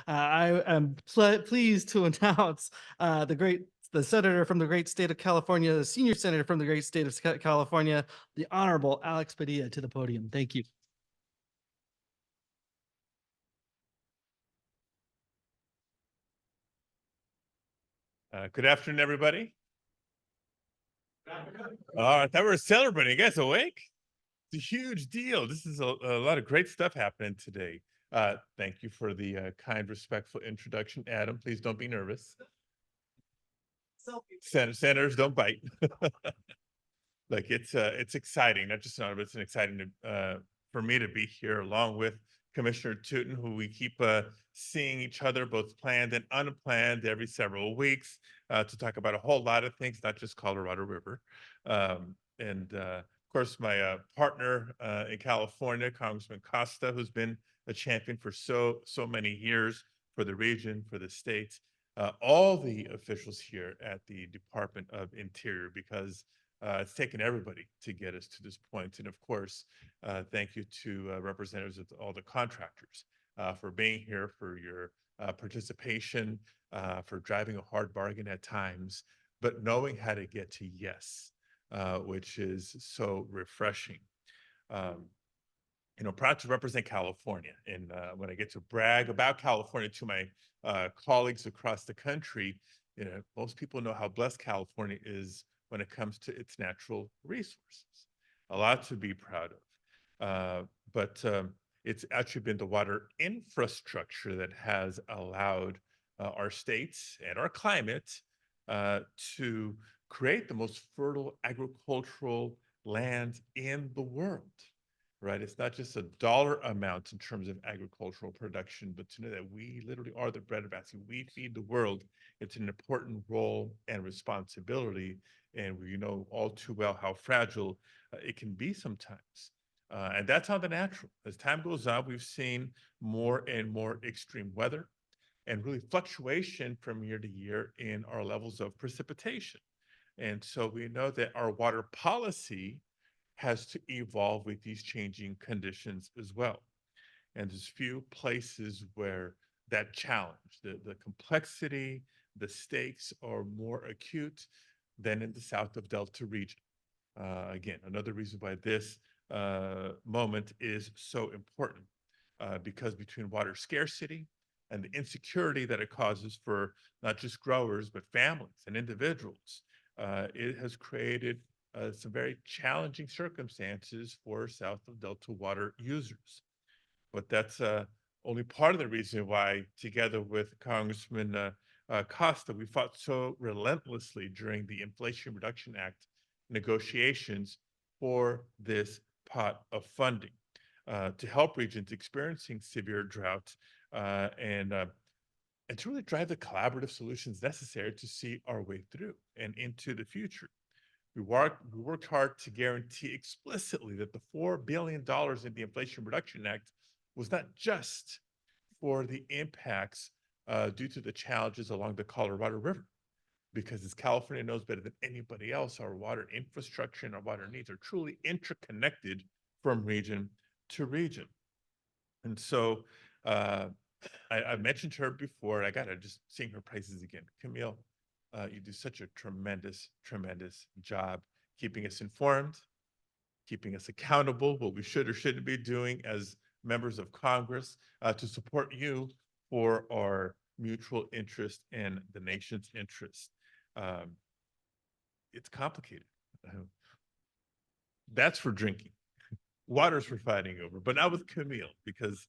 I am pleased to announce the senator from the great state of California, the senior senator from the great state of California, the Honorable Alex Padilla, to the podium. Thank you. Good afternoon, everybody. I thought we were celebrating. You guys awake? It's a huge deal. This is a lot of great stuff happening today. Thank you for the kind, respectful introduction, Adam. Please don't be nervous. Senators don't bite. Like it's exciting, not just not, but it's exciting for me to be here along with Commissioner Tootin, who we keep seeing each other both planned and unplanned every several weeks to talk about a whole lot of things, not just Colorado River. And of course, my partner in California, Congressman Costa, who's been a champion for so many years for the region, for the state, all the officials here at the Department of Interior, because it's taken everybody to get us to this point. And of course, thank you to representatives of all the contractors for being here, for your participation, for driving a hard bargain at times, but knowing how to get to yes, which is so refreshing. Um, Proud to represent California. And when I get to brag about California to my colleagues across the country, most people know how blessed California is when it comes to its natural resources. A lot to be proud of. But it's actually been the water infrastructure that has allowed our states and our climate to create the most fertile agricultural land in the world, right? It's not just a dollar amount in terms of agricultural production, but to know that we literally are the bread basket. We feed the world. It's an important role and responsibility. And we know all too well how fragile it can be sometimes. And that's on the natural. As time goes on, we've seen more and more extreme weather and really fluctuation from year to year in our levels of precipitation. And so we know that our water policy has to evolve with these changing conditions as well. And there's few places where that challenge, the complexity, the stakes are more acute than in the south of Delta region. Again, another reason why this moment is so important, because between water scarcity and the insecurity that it causes for not just growers, but families and individuals, it has created some very challenging circumstances for south of Delta water users. But that's only part of the reason why, together with Congressman Costa, we fought so relentlessly during the Inflation Reduction Act negotiations for this pot of funding to help regions experiencing severe drought and to really drive the collaborative solutions necessary to see our way through and into the future. We worked hard to guarantee explicitly that the $4 billion in the Inflation Reduction Act was not just for the impacts due to the challenges along the Colorado River, because as California knows better than anybody else, our water infrastructure and our water needs are truly interconnected from region to region. And so I've mentioned her before. I got to just sing her praises again. Camille, you do such a tremendous, tremendous job keeping us informed, keeping us accountable, what we should or shouldn't be doing as members of Congress to support you for our mutual interest and the nation's interest. Um, it's complicated. That's for drinking. Water's for fighting over, but not with Camille, because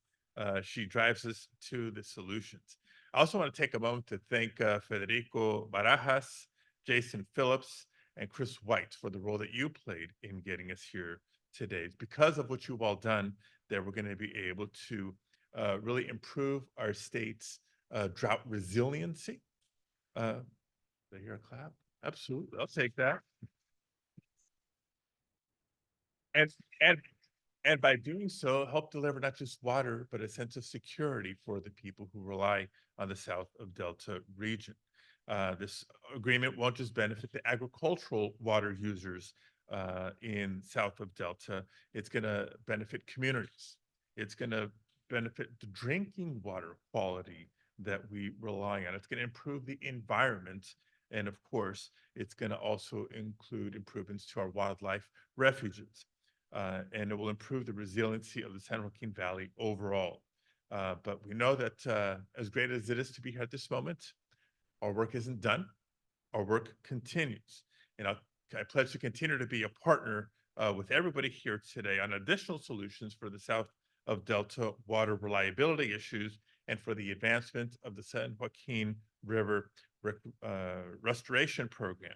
she drives us to the solutions. I also want to take a moment to thank Federico Barajas, Jason Phillips, and Chris White for the role that you played in getting us here today. It's because of what you've all done that we're going to be able to really improve our state's drought resiliency. Did I hear a clap? Absolutely, I'll take that. And and and by doing so, help deliver not just water, but a sense of security for the people who rely on the south of Delta region. This agreement won't just benefit the agricultural water users in south of Delta. It's going to benefit communities. It's going to benefit the drinking water quality relying on. It's going to improve the environment. And of course, it's going to also include improvements to our wildlife refuges. And it will improve the resiliency of the San Joaquin Valley overall. But we know that as great as it is to be here at this moment, our work isn't done. Our work continues. And I pledge to continue to be a partner with everybody here today on additional solutions for the South of Delta water reliability issues and for the advancement of the San Joaquin River Restoration Program.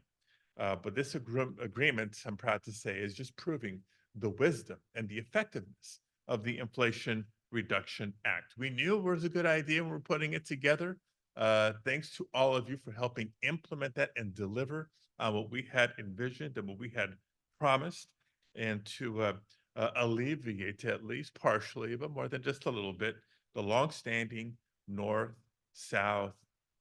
But this agreement, I'm proud to say, is just proving the wisdom and the effectiveness of the Inflation Reduction Act. We knew it was a good idea when we're putting it together. Thanks to all of you for helping implement that and deliver what we had envisioned and what we had promised, and to alleviate, at least partially, but more than just a little bit, the longstanding north, south,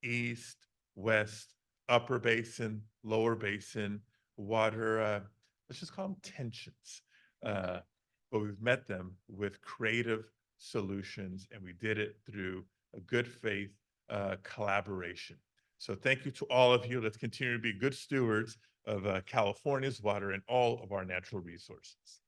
east, west, upper basin, lower basin water, let's just call them tensions. But we've met them with creative solutions, and we did it through a good faith collaboration. So thank you to all of you. Let's continue to be good stewards of California's water and all of our natural resources.